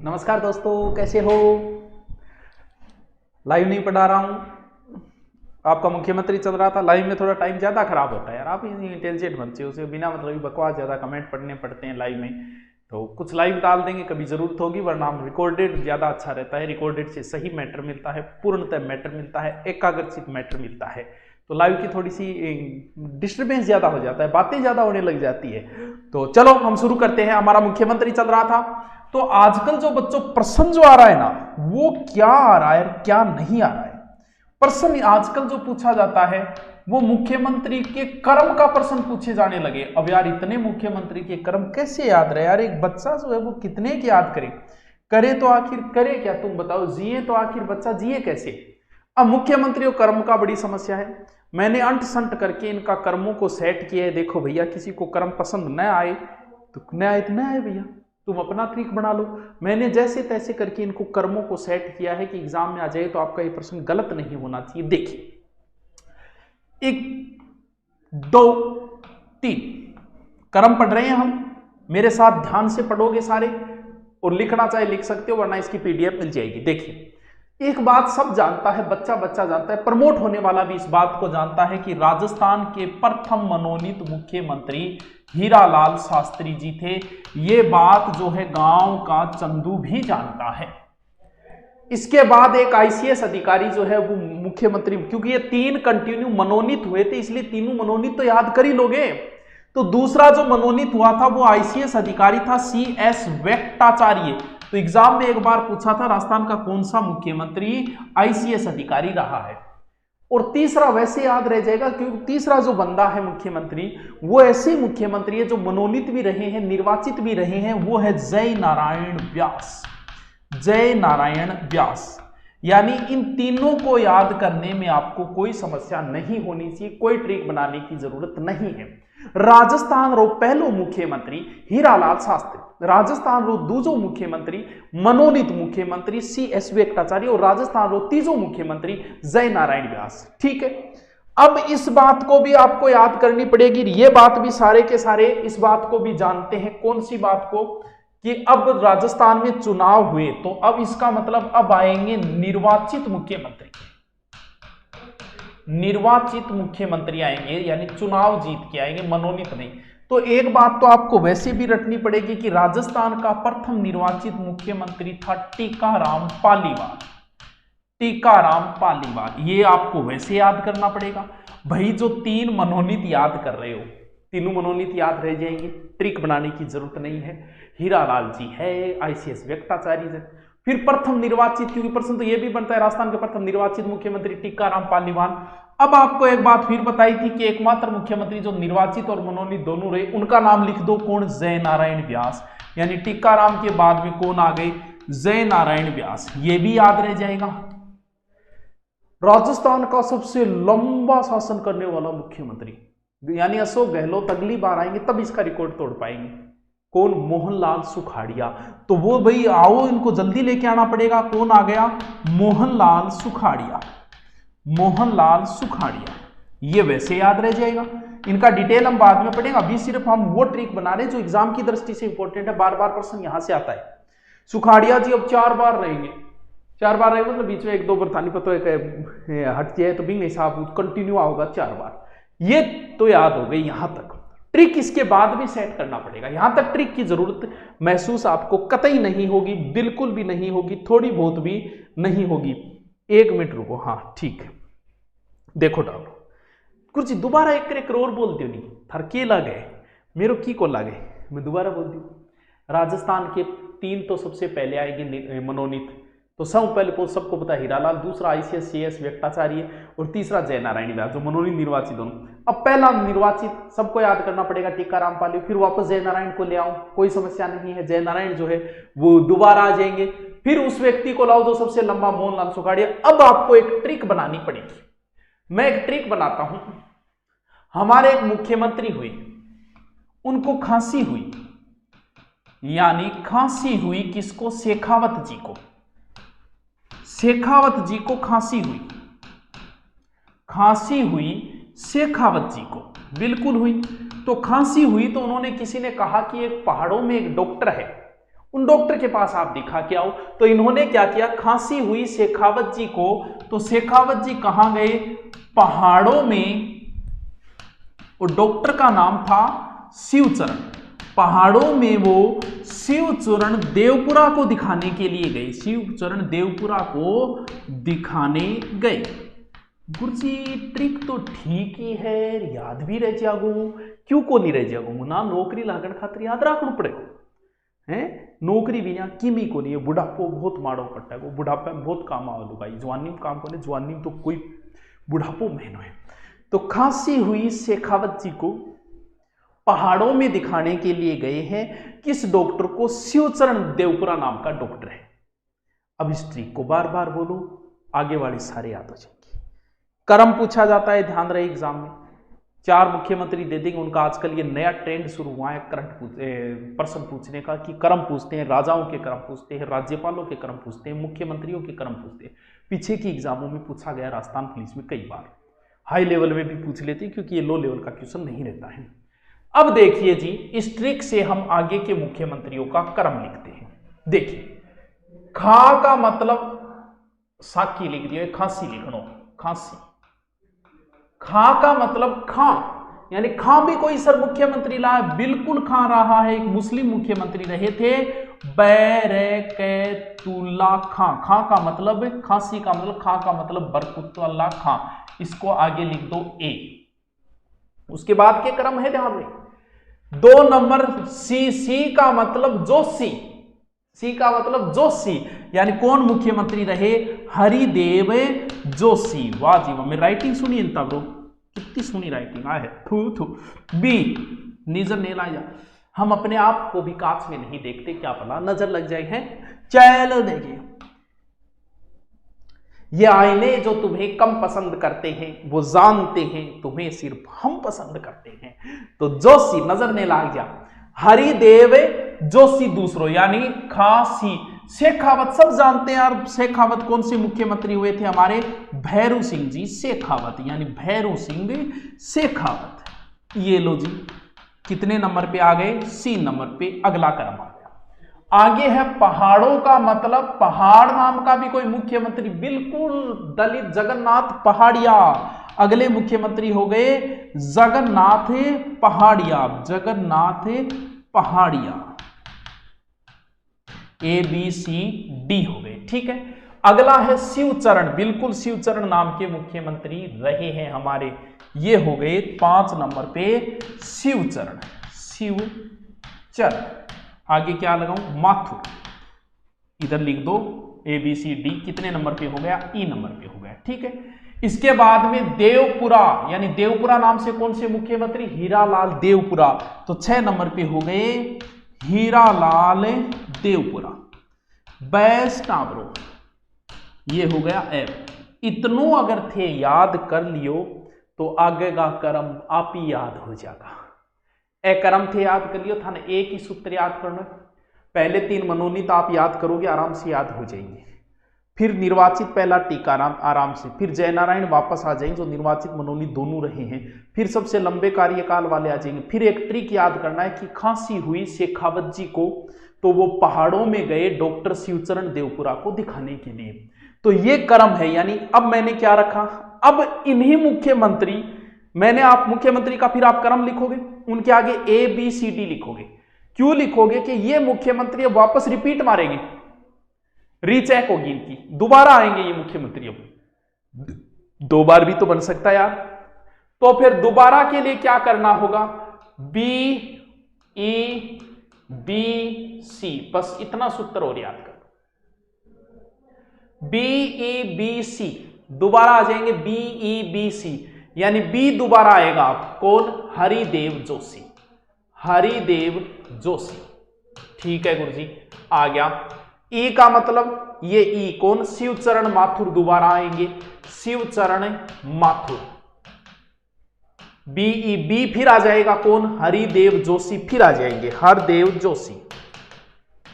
नमस्कार दोस्तों, कैसे हो। लाइव नहीं पढ़ा रहा हूँ, आपका मुख्यमंत्री चल रहा था। लाइव में थोड़ा टाइम ज़्यादा खराब होता है यार, आप इंटेलिजेंट बनते हो, उसे बिना मतलब बकवास ज़्यादा कमेंट पढ़ने पड़ते हैं लाइव में। तो कुछ लाइव डाल देंगे, कभी ज़रूरत होगी, वरना हम रिकॉर्डेड ज़्यादा अच्छा रहता है। रिकॉर्डेड से सही मैटर मिलता है, पूर्णतः मैटर मिलता है, एकाग्रचित मैटर मिलता है। तो लाइव की थोड़ी सी डिस्टर्बेंस ज़्यादा हो जाता है, बातें ज़्यादा होने लग जाती है। तो चलो हम शुरू करते हैं। हमारा मुख्यमंत्री चल रहा था, तो आजकल जो बच्चों प्रश्न जो आ रहा है ना, वो क्या आ रहा है क्या नहीं आ रहा है। प्रश्न आजकल जो पूछा जाता है वो मुख्यमंत्री के कर्म का प्रश्न पूछे जाने लगे। अब यार इतने मुख्यमंत्री के कर्म कैसे याद रहे यार, एक बच्चा जो है वो कितने के याद करे, करे तो आखिर करे क्या, तुम बताओ, जिए तो आखिर बच्चा जिए कैसे। अब मुख्यमंत्री और कर्म का बड़ी समस्या है। मैंने अंट संट करके इनका कर्मों को सेट किया है। देखो भैया, किसी को कर्म पसंद न आए तो न आए तो न आए भैया, तुम अपना ट्रिक बना लो। मैंने जैसे तैसे करके इनको कर्मों को सेट किया है कि एग्जाम में आ जाए तो आपका ये प्रश्न गलत नहीं होना चाहिए। देखिए, 1 2 3 कर्म पढ़ रहे हैं हम, मेरे साथ ध्यान से पढ़ोगे सारे, और लिखना चाहे लिख सकते हो, वरना इसकी पीडीएफ मिल जाएगी। देखिए, एक बात सब जानता है, बच्चा बच्चा जानता है, प्रमोट होने वाला भी इस बात को जानता है कि राजस्थान के प्रथम मनोनीत मुख्यमंत्री हीरालाल शास्त्री जी थे। ये बात जो है गांव का चंदू भी जानता है। इसके बाद एक आईसीएस अधिकारी जो है वो मुख्यमंत्री, क्योंकि ये 3 कंटिन्यू मनोनीत हुए थे, इसलिए तीनों मनोनीत तो याद कर ही लोगे। तो दूसरा जो मनोनीत हुआ था वो आईसीएस अधिकारी था CS वेंकटाचार्य। तो एग्जाम में एक बार पूछा था राजस्थान का कौन सा मुख्यमंत्री आईसीएस अधिकारी रहा है। और तीसरा वैसे याद रह जाएगा क्योंकि तीसरा जो बंदा है मुख्यमंत्री, वो ऐसे मुख्यमंत्री है जो मनोनीत भी रहे हैं, निर्वाचित भी रहे हैं, वो है जय नारायण व्यास। जय नारायण व्यास। यानी इन तीनों को याद करने में आपको कोई समस्या नहीं होनी चाहिए, कोई ट्रिक बनाने की जरूरत नहीं है। राजस्थान रो पहलो मुख्यमंत्री हीरालाल शास्त्री, राजस्थान रो दूसरो मुख्यमंत्री मनोनीत मुख्यमंत्री CS वेंकटाचार्य, और राजस्थान रो तीसरो मुख्यमंत्री जय नारायण व्यास। ठीक है, अब इस बात को भी आपको याद करनी पड़ेगी। ये बात भी सारे के सारे इस बात को भी जानते हैं। कौन सी बात को, कि अब राजस्थान में चुनाव हुए, तो अब इसका मतलब अब आएंगे निर्वाचित मुख्यमंत्री। निर्वाचित मुख्यमंत्री आएंगे, यानी चुनाव जीत के आएंगे, मनोनीत नहीं। तो एक बात तो आपको वैसे भी रटनी पड़ेगी कि राजस्थान का प्रथम निर्वाचित मुख्यमंत्री था टीकाराम पालीवाल। टीकाराम पालीवाल, ये आपको वैसे याद करना पड़ेगा। भाई जो 3 मनोनीत याद कर रहे हो, तीनों मनोनीत याद रह जाएंगे, ट्रिक बनाने की जरूरत नहीं है। हीरालाल जी है, आईसीएस वेंकटाचार्य है, फिर प्रथम निर्वाचित, क्योंकि प्रश्न तो यह भी बनता है राजस्थान के प्रथम निर्वाचित मुख्यमंत्री टीकाराम पालीवाल। अब आपको एक बात फिर बताई थी कि एकमात्र मुख्यमंत्री जो निर्वाचित और मनोनीत दोनों रहे, उनका नाम लिख दो, कौन, जय नारायण व्यास। यानी टीकाराम के बाद में कौन आ गए, जय नारायण व्यास, ये भी याद रह जाएगा। राजस्थान का सबसे लंबा शासन करने वाला मुख्यमंत्री, यानी अशोक गहलोत अगली बार आएंगे तब इसका रिकॉर्ड तोड़ पाएंगे। कौन, मोहनलाल सुखाड़िया। तो वो भाई आओ, इनको जल्दी लेके आना पड़ेगा। कौन आ गया, मोहनलाल सुखाड़िया। मोहनलाल सुखाड़िया, ये वैसे याद रह जाएगा। इनका डिटेल हम बाद में पढ़ेंगे, अभी सिर्फ हम वो ट्रिक बना रहे हैं जो एग्जाम की दृष्टि से इंपॉर्टेंट है। बार बार प्रश्न यहां से आता है। सुखाड़िया जी अब 4 बार रहेंगे, 4 बार रहेंगे, मतलब बीच में 1-2 बार थानी पता हट जाए तो भी नहीं साहब, कंटिन्यू होगा 4 बार। ये तो याद हो गई यहां तक। ट्रिक इसके बाद भी सेट करना पड़ेगा। यहां तक ट्रिक की जरूरत महसूस आपको कतई नहीं होगी, बिल्कुल भी नहीं होगी, थोड़ी बहुत भी नहीं होगी। 1 मिनट रुको, हाँ ठीक है, देखो डालो कुछ दोबारा एक करोड़ बोल दियो, नहीं थर के लगे मेरो की को लगे, मैं दोबारा बोल दू। राजस्थान के 3 तो सबसे पहले आएंगे मनोनीत, तो सब पहले सबको पता है हीरालाल, दूसरा आईसीएस CS वेंकटाचार्य, और तीसरा जय नारायण व्यास, जो मनोनीत निर्वाचित दोनों। अब पहला निर्वाचित सबको याद करना पड़ेगा टीकाराम पाली, फिर वापस जय नारायण को ले आओ, कोई समस्या नहीं है। जय नारायण जो है वो दोबारा आ जाएंगे, फिर उस व्यक्ति को लाओ जो सबसे लंबा, मोहनलाल सुखाड़िया। अब आपको एक ट्रिक बनानी पड़ेगी। मैं एक ट्रिक बनाता हूं। हमारे एक मुख्यमंत्री हुए, उनको खांसी हुई, यानी खांसी हुई किसको, शेखावत जी को। शेखावत जी को खांसी हुई, खांसी हुई शेखावत जी को, बिल्कुल हुई। तो खांसी हुई तो उन्होंने, किसी ने कहा कि एक पहाड़ों में एक डॉक्टर है, उन डॉक्टर के पास आप दिखा के आओ। तो इन्होंने क्या किया, खांसी हुई शेखावत जी को, तो शेखावत जी कहां गए, पहाड़ों में। वो डॉक्टर का नाम था शिवचरण। पहाड़ों में वो शिवचरण देवपुरा को दिखाने के लिए गए, शिवचरण देवपुरा को दिखाने गए। गुरुजी ट्रिक तो ठीक ही है, याद भी रह जागो, क्यों को नहीं रह जागो ना, नौकरी लागण खातिर याद रखना पड़ेगा है। नौकरी बिना किमी को नहीं है, बुढ़ापो बहुत माड़ो पट्टा को, बुढ़ापे में बहुत काम आवलू भाई, जवानी में काम को, जवानी में तो कोई बुढ़ापो महीनो है। तो खांसी हुई शेखावत जी को पहाड़ों में दिखाने के लिए गए हैं। किस डॉक्टर को, शिवचरण देवपुरा नाम का डॉक्टर है। अब इस ट्रिक को बार बार बोलो, आगे वाले सारे याद हो जाएंगे। कर्म पूछा जाता है, ध्यान रहे एग्जाम में 4 मुख्यमंत्री दे देंगे। उनका आजकल ये नया ट्रेंड शुरू हुआ है करंट प्रश्न पूछने का, कि कर्म पूछते हैं, राजाओं के कर्म पूछते हैं, राज्यपालों के कर्म पूछते हैं, मुख्यमंत्रियों के कर्म पूछते हैं। पीछे की एग्जामों में पूछा गया, राजस्थान पुलिस में कई बार, हाई लेवल में भी पूछ लेते हैं, क्योंकि ये लो लेवल का क्वेश्चन नहीं रहता है। अब देखिए जी, इस ट्रिक से हम आगे के मुख्यमंत्रियों का कर्म लिखते हैं। देखिए, खा का मतलब साकी लिख दिया, खांसी लिखनो, खांसी। खा का मतलब खा, यानी खा भी कोई सर मुख्यमंत्री ला, बिल्कुल खा रहा है, एक मुस्लिम मुख्यमंत्री रहे थे, बैरकतुल्ला खां। खा का मतलब, खांसी का मतलब, खा का मतलब बरकतुल्ला खां। इसको आगे लिख दो ए। उसके बाद के क्रम है, ध्यान में 2 नंबर सी। सी का मतलब जोशी, सी का मतलब जोशी, यानी कौन मुख्यमंत्री रहे, हरिदेव जोशी। वाह जी वाह, मेरी राइटिंग सुनिए तब ब्रो, कितनी सुनी राइटिंग आ है। थू थू। बी, नजर नहीं लाया, हम अपने आप को भी कांच में नहीं देखते, क्या पता नजर लग जाए है। चलो देखिए, ये आईने जो तुम्हें कम पसंद करते हैं, वो जानते हैं तुम्हें सिर्फ हम पसंद करते हैं। तो जोशी, नजर नहीं लाग जा, हरिदेव जोशी दूसरो, यानी खांसी। शेखावत सब जानते हैं यार, शेखावत कौन से मुख्यमंत्री हुए थे हमारे, भैरू सिंह जी शेखावत, यानी भैरू सिंह शेखावत। ये लो जी, कितने नंबर पे आ गए, सी नंबर पे अगला क्रम आ गया। आगे है पहाड़ों का मतलब, पहाड़ नाम का भी कोई मुख्यमंत्री, बिल्कुल दलित जगन्नाथ पहाड़िया। अगले मुख्यमंत्री हो गए जगन्नाथ पहाड़िया, जगन्नाथ पहाड़िया। ए बी सी डी हो गए, ठीक है। अगला है शिवचरण, बिल्कुल शिवचरण नाम के मुख्यमंत्री रहे हैं हमारे, ये हो गए 5 नंबर पे शिवचरण, शिवचरण। आगे क्या लगाऊं, माथुर, इधर लिख दो ए बी सी डी, कितने नंबर पे हो गया, ई नंबर पे हो गया, ठीक है। इसके बाद में देवपुरा, यानी देवपुरा नाम से कौन से मुख्यमंत्री, हीरालाल देवपुरा, तो 6 नंबर पे हो गए हीरालाल देवपुरा। बैस्टाब्रो, ये हो गया एफ। इतनों अगर थे याद कर लियो तो आगे का क्रम आप ही याद हो जाएगा। ए क्रम थे याद कर लियो था ना, एक ही सूत्र याद करना, पहले 3 मनोनीत आप याद करोगे, आराम से याद हो जाएंगे। फिर निर्वाचित पहला टीका आराम से, फिर जयनारायण वापस आ जाएंगे, जो निर्वाचित मनोनीत दोनों रहे हैं, फिर सबसे लंबे कार्यकाल वाले आ जाएंगे। फिर एक ट्रिक याद करना है कि खांसी हुई शेखावत जी को, तो वो पहाड़ों में गए डॉक्टर शिवचरण देवपुरा को दिखाने के लिए। तो ये क्रम है, यानी अब मैंने क्या रखा, अब इन्हीं मुख्यमंत्री, मैंने आप मुख्यमंत्री का फिर आप क्रम लिखोगे, उनके आगे ए बी सी डी लिखोगे। क्यों लिखोगे कि ये मुख्यमंत्री अब वापस रिपीट मारेंगे, रीचेक होगी इनकी, दोबारा आएंगे ये मुख्यमंत्री, अब 2 बार भी तो बन सकता है यार। तो फिर दोबारा के लिए क्या करना होगा, बी ई बी सी, बस इतना सूत्र और याद कर, बी ई बी सी, दोबारा आ जाएंगे बी ई बी सी, यानी बी दोबारा आएगा, आप कौन, हरिदेव जोशी, हरिदेव जोशी, ठीक है गुरुजी, आ गया। ई का मतलब, ये ई कौन, शिवचरण माथुर दोबारा आएंगे, Shivcharan Mathur. B E B फिर आ जाएगा कौन, हरिदेव जोशी, फिर आ जाएंगे हरदेव जोशी।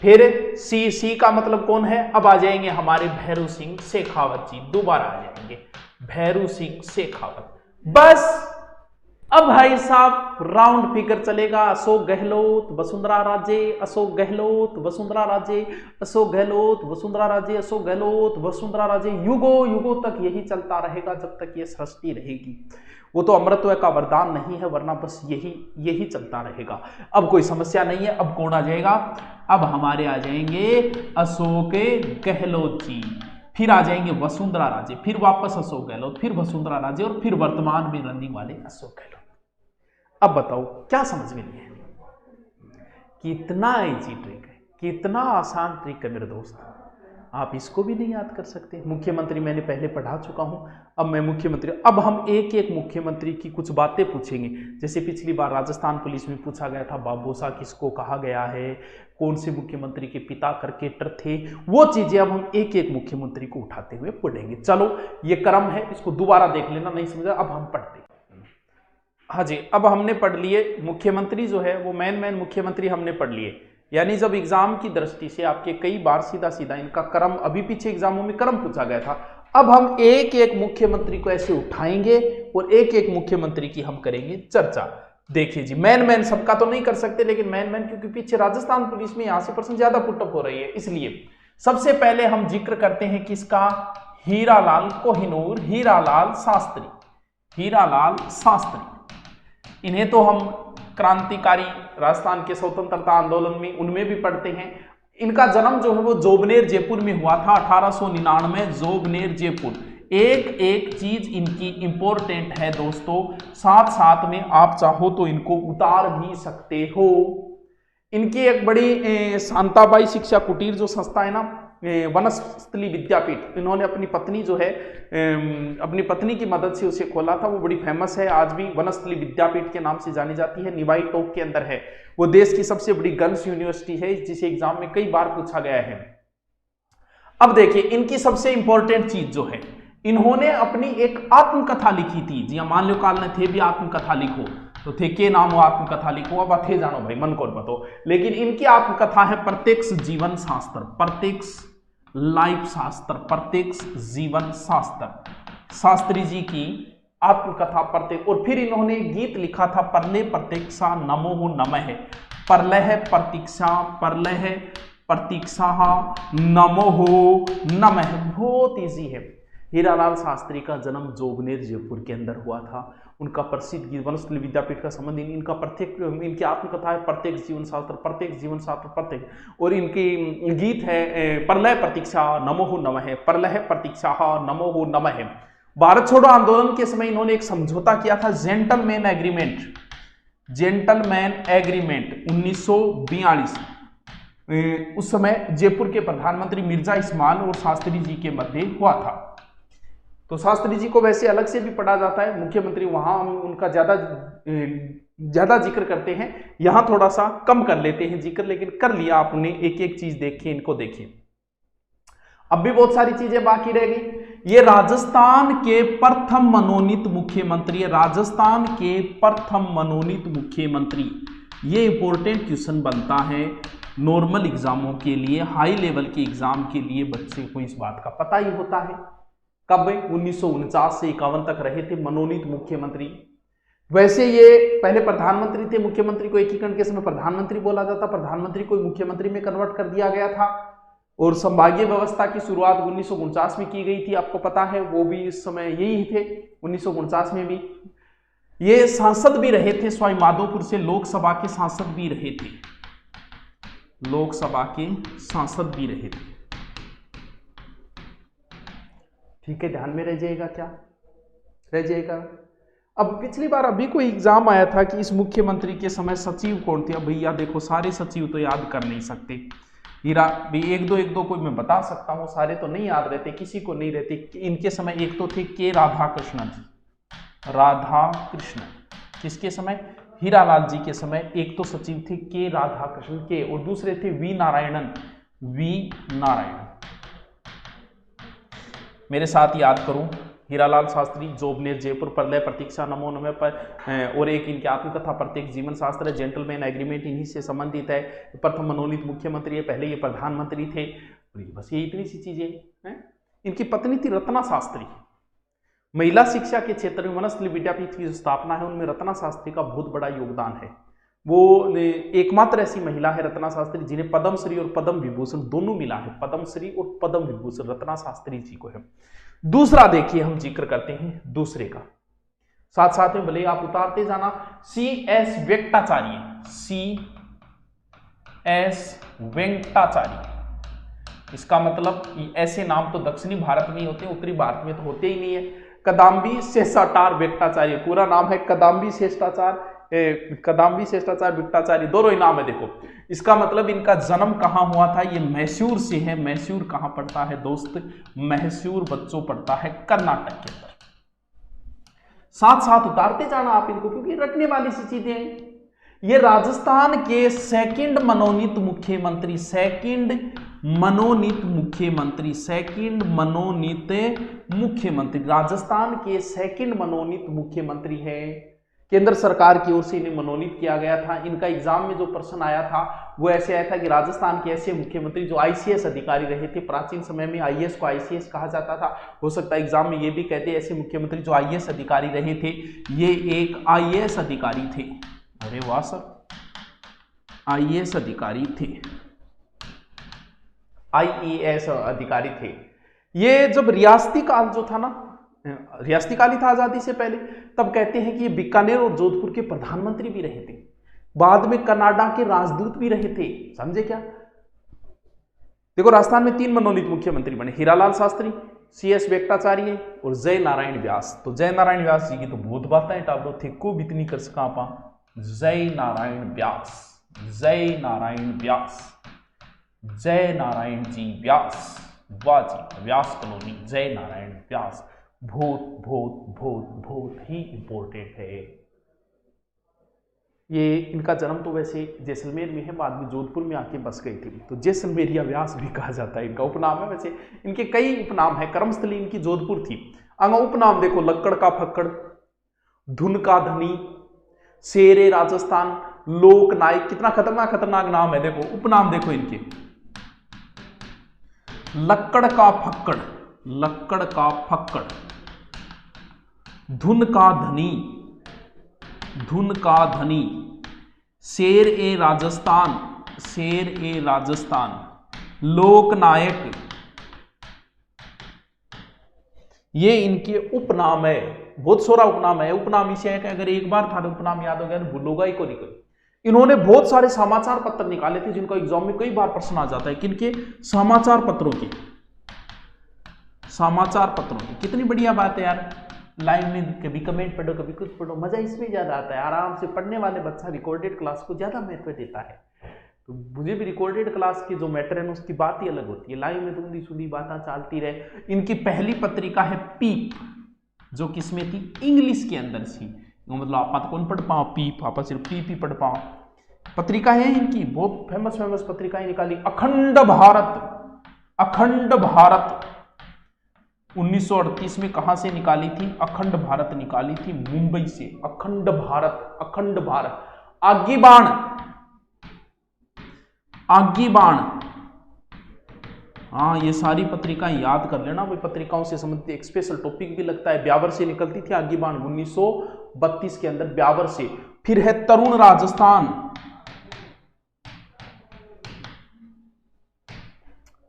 फिर सी, सी का मतलब कौन है, अब आ जाएंगे हमारे भैरू सिंह शेखावत जी, दोबारा आ जाएंगे भैरू सिंह शेखावत। बस अब भाई साहब राउंड फिगर चलेगा, अशोक गहलोत वसुंधरा राजे, अशोक गहलोत वसुंधरा राजे, अशोक गहलोत वसुंधरा राजे, अशोक गहलोत वसुंधरा राजे, युगों युगों तक यही चलता रहेगा जब तक ये सृष्टि रहेगी। वो तो अमृतत्व का वरदान नहीं है, वरना बस यही चलता रहेगा। अब कोई समस्या नहीं है। अब कौन आ जाएगा? अब हमारे आ जाएंगे अशोक गहलोत जी, फिर आ जाएंगे वसुंधरा राजे, फिर वापस अशोक गहलोत, फिर वसुंधरा राजे, और फिर वर्तमान में रनिंग वाले अशोक गहलोत। अब बताओ क्या समझ में नहीं है? कितना इजी ट्रिक है, कितना आसान ट्रिक है मेरे दोस्त, आप इसको भी नहीं याद कर सकते? मुख्यमंत्री मैंने पहले पढ़ा चुका हूं, अब मैं मुख्यमंत्री, अब हम एक एक मुख्यमंत्री की कुछ बातें पूछेंगे। जैसे पिछली बार राजस्थान पुलिस में पूछा गया था बाबोसा किसको कहा गया है, कौन से मुख्यमंत्री के पिता क्रिकेटर थे, वो चीजें अब हम एक एक मुख्यमंत्री को उठाते हुए पढ़ेंगे। चलो ये क्रम है, इसको दोबारा देख लेना, नहीं समझा अब हम पढ़ते हैं। हाँ जी, अब हमने पढ़ लिए मुख्यमंत्री जो है वो मेन मुख्यमंत्री हमने पढ़ लिए। यानी जब एग्जाम की दृष्टि से आपके कई बार सीधा सीधा इनका क्रम, अभी पीछे एग्जामों में क्रम पूछा गया था, अब हम एक एक मुख्यमंत्री को ऐसे उठाएंगे और एक एक मुख्यमंत्री की हम करेंगे चर्चा। देखिए जी, मेन सबका तो नहीं कर सकते, लेकिन मेन क्योंकि पीछे राजस्थान पुलिस में यहां से प्रश्न ज्यादा पुटअप हो रही है, इसलिए सबसे पहले हम जिक्र करते हैं किसका? हीरालाल कोहिनूर, हीरालाल शास्त्री, हीरालाल शास्त्री। इन्हें तो हम क्रांतिकारी राजस्थान के स्वतंत्रता आंदोलन में उनमें भी पढ़ते हैं। इनका जन्म जो है वो जोबनेर जयपुर में हुआ था 1899, जोबनेर जयपुर। एक एक चीज इनकी इंपॉर्टेंट है दोस्तों, साथ साथ में आप चाहो तो इनको उतार भी सकते हो। इनकी एक बड़ी शांताबाई शिक्षा कुटीर जो संस्था है ना, वनस्थली विद्यापीठ, इन्होंने अपनी पत्नी जो है अपनी पत्नी की मदद से उसे खोला था, वो बड़ी फेमस है, आज भी वनस्थली विद्यापीठ के नाम से जानी जाती है, निवाई टोक के अंदर है। वो देश की सबसे बड़ी गर्ल्स यूनिवर्सिटी है, जिसे एग्जाम में कई बार पूछा गया है। अब देखिए इनकी सबसे इंपॉर्टेंट चीज जो है, इन्होंने अपनी एक आत्मकथा लिखी थी। जी मान लो काल ने थे भी आत्मकथा लिखो, तो थे के नाम हो आत्मकथा लिखो, अब थे जानो भाई मन को बताओ। लेकिन इनकी आत्मकथा है प्रत्यक्ष जीवन शास्त्र, प्रत्यक्ष लाइफ शास्त्र, प्रत्यक्ष जीवन शास्त्र। शास्त्री जी की आत्मकथा प्रत्यक्ष। और फिर इन्होंने गीत लिखा था परले प्रतीक्षा नमो नमः, परलह प्रतीक्षा, परलह प्रतीक्षा नमो नमः। बहुत इजी है। हीरालाल शास्त्री का जन्म जोबनेर जयपुर के अंदर हुआ था। उनका प्रसिद्ध गीत वनस्थली विद्यापीठ का संबंध, इनका प्रत्येक, इनकी आत्मकथा है प्रत्येक जीवन शास्त्र, प्रत्येक जीवन शास्त्र प्रत्येक। और इनकी गीत है परलय प्रतीक्षा नमो नमः, परलय प्रतीक्षा नमो नमः। भारत छोड़ो आंदोलन के समय इन्होंने एक समझौता किया था, जेंटलमैन एग्रीमेंट, जेंटलमैन एग्रीमेंट 1942। उस समय जयपुर के प्रधानमंत्री मिर्जा इस्माइल और शास्त्री जी के मध्य हुआ था। तो शास्त्री जी को वैसे अलग से भी पढ़ा जाता है, मुख्यमंत्री वहां हम उनका ज्यादा जिक्र करते हैं, यहां थोड़ा सा कम कर लेते हैं जिक्र, लेकिन कर लिया आपने। एक एक चीज देखिए, इनको देखिए। अब भी बहुत सारी चीजें बाकी रह गई। ये राजस्थान के प्रथम मनोनीत मुख्यमंत्री, राजस्थान के प्रथम मनोनीत मुख्यमंत्री। ये इंपॉर्टेंट क्वेश्चन बनता है नॉर्मल एग्जामों के लिए, हाई लेवल के एग्जाम के लिए बच्चे को इस बात का पता ही होता है। कब? 1949 से 51 तक रहे थे मनोनीत मुख्यमंत्री। वैसे ये पहले प्रधानमंत्री थे, मुख्यमंत्री को एकीकरण के समय प्रधानमंत्री बोला जाता, प्रधानमंत्री को मुख्यमंत्री में कन्वर्ट कर दिया गया था। और संभागीय व्यवस्था की शुरुआत 1949 में की गई थी, आपको पता है, वो भी इस समय यही थे 1949 में भी। ये सांसद भी रहे थे, सवाई माधोपुर से लोकसभा के सांसद भी रहे थे, लोकसभा के सांसद भी रहे थे। ठीक है, ध्यान में रह जाएगा, क्या रह जाएगा? अब पिछली बार अभी कोई एग्जाम आया था कि इस मुख्यमंत्री के समय सचिव कौन थे। अब भैया देखो, सारे सचिव तो याद कर नहीं सकते, हीरा भी एक दो कोई मैं बता सकता हूँ, सारे तो नहीं याद रहते, किसी को नहीं रहते। इनके समय एक तो थे के राधाकृष्णन जी, राधाकृष्णन। किसके समय? हीरालाल जी के समय एक तो सचिव थे के राधाकृष्णन के, और दूसरे थे वी नारायणन, वी नारायणन। मेरे साथ याद करूं, हीरालाल शास्त्री, जोबनेर जयपुर, परलय प्रतीक्षा नमो नमः पर, और एक इनकी आत्मकथा प्रत्येक जीवन शास्त्र है, जेंटलमैन एग्रीमेंट इन्हीं से संबंधित है, प्रथम मनोनीत मुख्यमंत्री है, पहले ये प्रधानमंत्री थे। बस ये इतनी सी चीजें हैं। इनकी पत्नी थी रत्ना शास्त्री, महिला शिक्षा के क्षेत्र में वनस्थली विद्यापीठ की जो स्थापना है उनमें रत्ना शास्त्री का बहुत बड़ा योगदान है। वो एकमात्र ऐसी महिला है रत्ना शास्त्री जिन्हें पद्मश्री और पद्म विभूषण दोनों मिला है, पद्मश्री और पद्म विभूषण रत्ना शास्त्री जी को है। दूसरा देखिए हम जिक्र करते हैं दूसरे का, साथ साथ में भले आप उतारते जाना। CS वेंकटाचार्य, CS वेंकटाचार्य, इसका मतलब ऐसे नाम तो दक्षिणी भारत में ही होते हैं, उत्तरी भारत में तो होते ही नहीं है। कदाम्बी शेषाचार्य वेंकटाचार्य, पूरा नाम है कदाम्बी शेषाचार्य वेंकटाचार्य, दोनों ही नाम है। देखो इसका मतलब इनका जन्म कहां हुआ था, ये मैसूर से है। मैसूर कहां पड़ता है दोस्त, मैसूर बच्चों पड़ता है कर्नाटक के अंदर। साथ साथ उतारते जाना आप इनको, क्योंकि रटने वाली सी चीजें हैं। ये राजस्थान के सेकंड मनोनीत मुख्यमंत्री, राजस्थान के सेकंड मनोनीत मुख्यमंत्री है। केंद्र सरकार की ओर से इन्हें मनोनीत किया गया था। इनका एग्जाम में जो प्रश्न आया था वो ऐसे आया था कि राजस्थान के ऐसे मुख्यमंत्री जो ICS अधिकारी रहे थे, प्राचीन समय में IAS को ICS कहा जाता था, हो सकता है एग्जाम में ये भी कहते ऐसे मुख्यमंत्री जो IAS अधिकारी रहे थे, ये एक IAS अधिकारी थे। अरे वाह सर, IAS अधिकारी थे, IAS अधिकारी थे। ये जब रियासती काल जो था ना, रियासती काल ही था आजादी से पहले, तब कहते हैं कि ये बीकानेर और जोधपुर के प्रधानमंत्री भी रहे थे, बाद में कनाडा के राजदूत भी रहे थे। समझे क्या? देखो राजस्थान में 3 मनोनीत मुख्यमंत्री बने, हीरालाल शास्त्री, CS वेंकटाचार्य और जय नारायण व्यास। तो जय नारायण व्यास जी की तो बहुत बातें टाबलो थे, को भी इतनी कर सका पा। जय नारायण व्यास, जय नारायण व्यास, जय नारायण जी व्यास, वाह जी, व्यास कॉलोनी, जय नारायण व्यास, बहुत बहुत बहुत बहुत ही इंपॉर्टेंट है। ये इनका जन्म तो वैसे जैसलमेर में है, बाद में जोधपुर में आके बस गई थी, तो जैसलमेरिया व्यास भी कहा जाता है, इनका उपनाम है। वैसे इनके कई उपनाम है, कर्मस्थली इनकी जोधपुर थी। उपनाम देखो, लक्कड़ का फक्कड़, धुन का धनी, शेरे राजस्थान, लोक नायक, कितना खतरनाक नाम है। देखो उपनाम देखो इनके, लक्कड़ का फक्कड़, लक्कड़ का फक्कड़, धुन का धनी, धुन का धनी, शेर ए राजस्थान, शेर ए राजस्थान, लोक नायक, ये इनके उपनाम है। बहुत सारा उपनाम है। उपनाम इसे है कि अगर एक बार थाने उपनाम याद हो गया तो भूलोगा ही को नहीं कोई। इन्होंने बहुत सारे समाचार पत्र निकाले थे जिनको एग्जाम में कई बार प्रश्न आ जाता है। किनके? समाचार पत्रों के, समाचार पत्रों की। कितनी बढ़िया बात है यार, लाइव में कभी कमेंट पढ़ो कभी कुछ पढ़ो, मजा इसमें ज्यादा आता है। आराम से पढ़ने वाले बच्चा रिकॉर्डेड क्लास को ज्यादा महत्व देता है। तो मुझे भी रिकॉर्डेड क्लास की जो मैटर है उसकी बात ही अलग होती है, लाइव में तो उंदी सुनी बातें चलती रहे। इनकी पहली पत्रिका है पीप, जो किसमें थी? इंग्लिश के अंदर थी। मतलब आप कौन पढ़ पाओ पीप, आप सिर्फ पीप ही पढ़ पाओ। पत्रिका है इनकी, बहुत फेमस पत्रिकाएं निकाली। अखंड भारत, अखंड भारत 1938 में कहां से निकाली थी? अखंड भारत निकाली थी मुंबई से। अखंड भारत, अखंड भारत। आगी बाण, आगी बाण, हाँ ये सारी पत्रिकाएं याद कर लेना, वो पत्रिकाओं से संबंधित एक स्पेशल टॉपिक भी लगता है। ब्यावर से निकलती थी आगी बाण 1932 के अंदर, ब्यावर से। फिर है तरुण राजस्थान,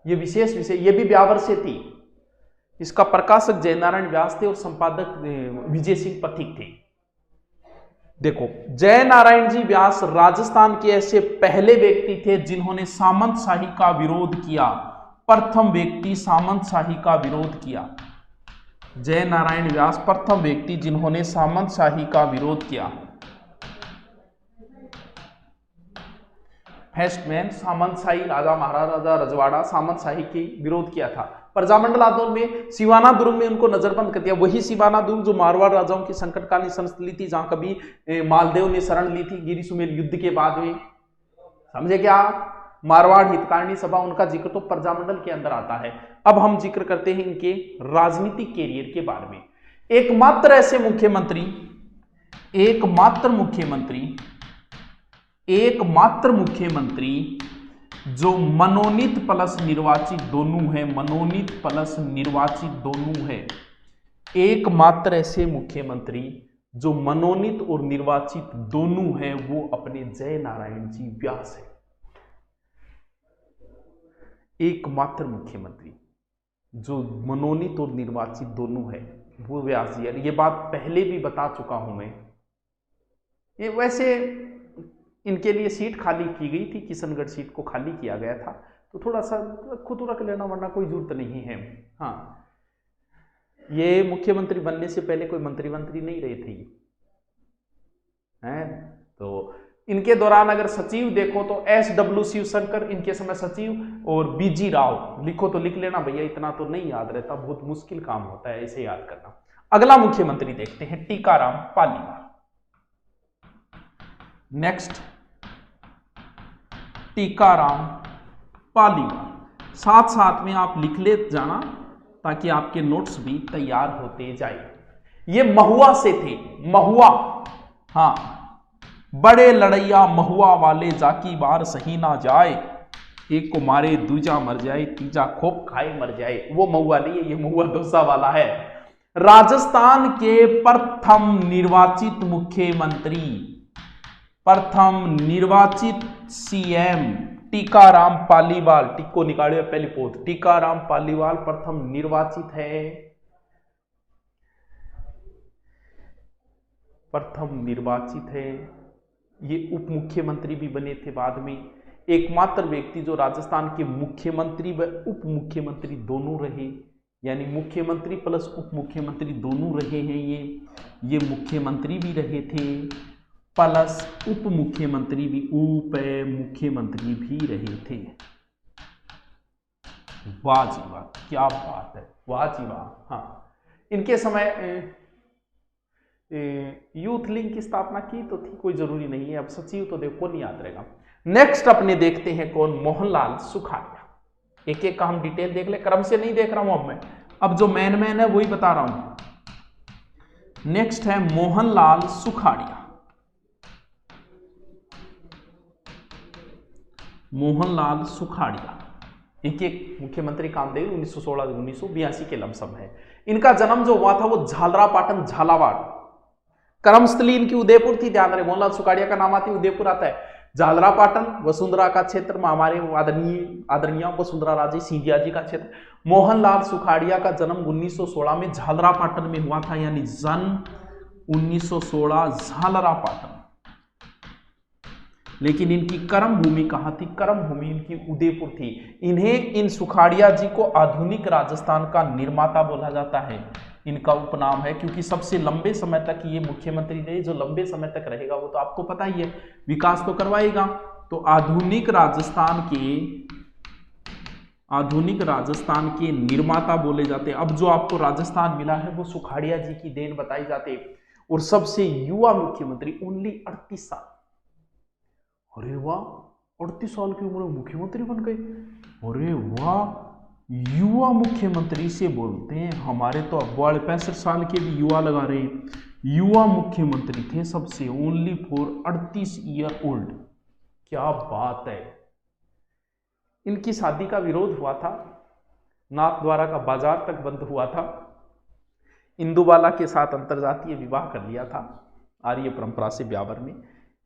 ये विशेष विषय, ये भी ब्यावर से थी। इसका प्रकाशक जयनारायण व्यास थे और संपादक विजय सिंह पथिक थे। देखो जयनारायण जी व्यास राजस्थान के ऐसे पहले व्यक्ति थे जिन्होंने सामंतशाही का विरोध किया। प्रथम व्यक्ति सामंतशाही का विरोध किया। जयनारायण व्यास प्रथम व्यक्ति जिन्होंने सामंतशाही का विरोध किया। फर्स्ट मैन, सामंतशाही, राजा महाराजा रजवाड़ा सामंतशाही की विरोध किया था। प्रजामंडल आंदोलन में सिवाना दुर्ग में उनको नजरबंद कर दिया। वही सिवाना दुर्ग जो मारवाड़ राजाओं की संकटकालीन संस्थली थी, जहां कभी मालदेव ने शरण ली थी गिरी सुमेल युद्ध के बाद में। समझे क्या? मारवाड़ हितकारिणी सभा, उनका जिक्र तो प्रजामंडल के अंदर आता है। अब हम जिक्र करते हैं इनके राजनीतिक कैरियर के बारे में। एकमात्र ऐसे मुख्यमंत्री, एकमात्र मुख्यमंत्री जो मनोनीत प्लस निर्वाचित दोनों है, मनोनीत प्लस निर्वाचित दोनों है। एकमात्र ऐसे मुख्यमंत्री जो मनोनीत और निर्वाचित दोनों हैं वो अपने जय नारायण जी व्यास है। एकमात्र मुख्यमंत्री जो मनोनीत और निर्वाचित दोनों है वो व्यास जी है। ये बात पहले भी बता चुका हूं मैं। ये वैसे इनके लिए सीट खाली की गई थी, किशनगढ़ सीट को खाली किया गया था, तो थोड़ा सा खुद रख लेना, वरना कोई जरूरत नहीं है। हाँ, ये मुख्यमंत्री बनने से पहले कोई मंत्री नहीं रहे थे हैं। तो इनके दौरान अगर सचिव देखो तो SW शिवशंकर इनके समय सचिव, और BG राव लिखो तो लिख लेना भैया, इतना तो नहीं याद रहता, बहुत मुश्किल काम होता है इसे याद करना। अगला मुख्यमंत्री देखते हैं, टीकाराम पालीवाल। नेक्स्ट, टीकाराम पालीवाल। साथ साथ में आप लिख ले जाना ताकि आपके नोट्स भी तैयार होते जाए। ये महुआ से थे, महुआ। हाँ, बड़े लड़ैया महुआ वाले जाकी बार सही ना जाए, एक को मारे दूजा मर जाए, तीजा खोप खाए मर जाए। वो महुआ नहीं है, ये महुआ डोसा वाला है। राजस्थान के प्रथम निर्वाचित मुख्यमंत्री, प्रथम निर्वाचित CM टीकाराम पालीवाल। टिक्को निकाले पहली पोत, टीकाराम पालीवाल प्रथम निर्वाचित है, प्रथम निर्वाचित है। ये उप मुख्यमंत्री भी बने थे बाद में। एकमात्र व्यक्ति जो राजस्थान के मुख्यमंत्री व उप मुख्यमंत्री दोनों रहे, यानी मुख्यमंत्री प्लस उप मुख्यमंत्री दोनों रहे हैं। ये मुख्यमंत्री भी रहे थे प्लस उप मुख्यमंत्री भी, उप मुख्यमंत्री भी रहे थे। वाह जी वाह, क्या बात है, वाह जी वाह। हाँ, इनके समय यूथ लिंक की स्थापना की तो थी, कोई जरूरी नहीं है, अब सचिव तो देखो नहीं याद रहेगा। नेक्स्ट अपने देखते हैं कौन, मोहनलाल सुखाड़िया। एक एक का हम डिटेल देख ले, क्रम से नहीं देख रहा हूं अब मैं, अब जो मैन है वही बता रहा हूं। नेक्स्ट है मोहनलाल सुखाड़िया। मोहनलाल सुखाड़िया एक एक मुख्यमंत्री कामदेव 1916 से 1982 के लमसम है। इनका जन्म जो हुआ था वो झालरापाटन झालावाड़, कर्मस्थली इनकी उदयपुर थी, ध्यान रहे। मोहनलाल सुखाड़िया का नाम आती उदयपुर आता है। झालरापाटन वसुंधरा का क्षेत्र में, हमारे आदरणीय वसुंधरा राजे सिंधिया जी का क्षेत्र। मोहनलाल सुखाड़िया का जन्म 1916 में झालरापाटन में हुआ था, यानी जन्म 1916 झालरापाटन। लेकिन इनकी कर्म भूमि कहां थी? कर्म भूमि इनकी उदयपुर थी। इन सुखाड़िया जी को आधुनिक राजस्थान का निर्माता बोला जाता है, इनका उपनाम है, क्योंकि सबसे लंबे समय तक ये मुख्यमंत्री रहे। जो लंबे समय तक रहेगा वो तो आपको पता ही है, विकास तो करवाएगा। तो आधुनिक राजस्थान के निर्माता बोले जाते हैं। अब जो आपको राजस्थान मिला है वो सुखाड़िया जी की देन बताई जाती है। और सबसे युवा मुख्यमंत्री, ओनली 38 साल। अरे वाह, 38 साल की उम्र में मुख्यमंत्री बन गए, अरे वाह। युवा मुख्यमंत्री से बोलते हैं, हमारे तो अब 65 साल के भी युवा लगा रहे हैं। युवा मुख्यमंत्री थे सबसे, ओनली फॉर 38 ईयर ओल्ड। क्या बात है। इनकी शादी का विरोध हुआ था, नाथद्वारा का बाजार तक बंद हुआ था। इंदुबाला के साथ अंतरजातीय विवाह कर लिया था आर्य परंपरा से ब्यावर में,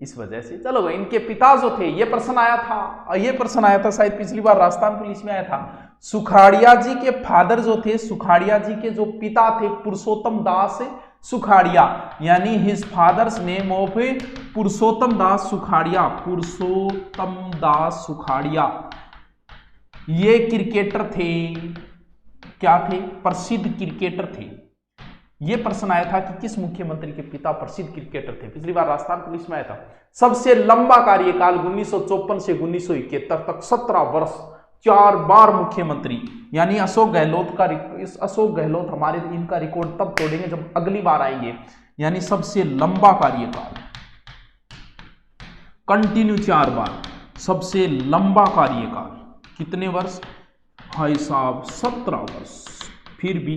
इस वजह से। चलो, इनके पिता जो थे, ये प्रश्न आया था शायद पिछली बार राजस्थान पुलिस में आया था। सुखाड़िया जी के फादर जो थे, सुखाड़िया जी के जो पिता थे, पुरुषोत्तम दास सुखाड़िया, यानी हिज फादर्स नेम ऑफ पुरुषोत्तम दास सुखाड़िया। पुरुषोत्तम दास सुखाड़िया ये क्रिकेटर थे, क्या थे? प्रसिद्ध क्रिकेटर थे। यह प्रश्न आया था कि किस मुख्यमंत्री के पिता प्रसिद्ध क्रिकेटर थे, पिछली बार राजस्थान पुलिस में आया था। सबसे लंबा कार्यकाल 1954 से 1971 तक 17 वर्ष, 4 बार मुख्यमंत्री, यानी अशोक गहलोत हमारे इनका रिकॉर्ड तब तोड़ेंगे जब अगली बार आएंगे। यानी सबसे लंबा कार्यकाल, कंटिन्यू 4 बार, सबसे लंबा कार्यकाल कितने वर्ष भाई साहब? 17 वर्ष। फिर भी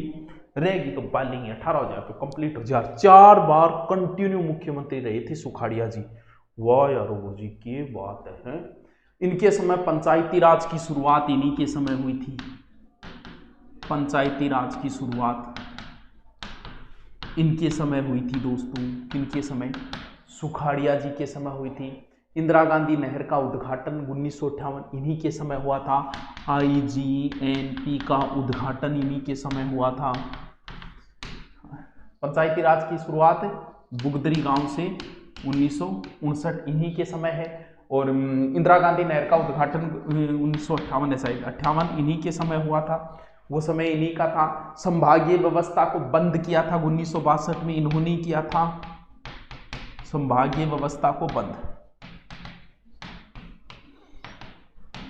रहेगी तो बालिंग 18 हो जाए तो कंप्लीट हो जाए। 4 बार कंटिन्यू मुख्यमंत्री रहे थे सुखाड़िया जी। वाह यार वो जी, की बात है। इनके समय पंचायती राज की शुरुआत इन्हीं के समय हुई थी। पंचायती राज की शुरुआत इनके समय हुई थी दोस्तों, किनके समय? सुखाड़िया जी के समय हुई थी। इंदिरा गांधी नहर का उद्घाटन 1958 इन्हीं के समय हुआ था। IGNP का उद्घाटन इन्हीं के समय हुआ था। पंचायती राज की शुरुआत बुगदरी गांव से 1959 इन्हीं के समय है। और इंदिरा गांधी नहर का उद्घाटन 1958 ऐसा 58 इन्हीं के समय हुआ था, वो समय इन्हीं का था। संभागीय व्यवस्था को बंद किया था 1962 में, इन्होंने किया था संभागीय व्यवस्था को बंद,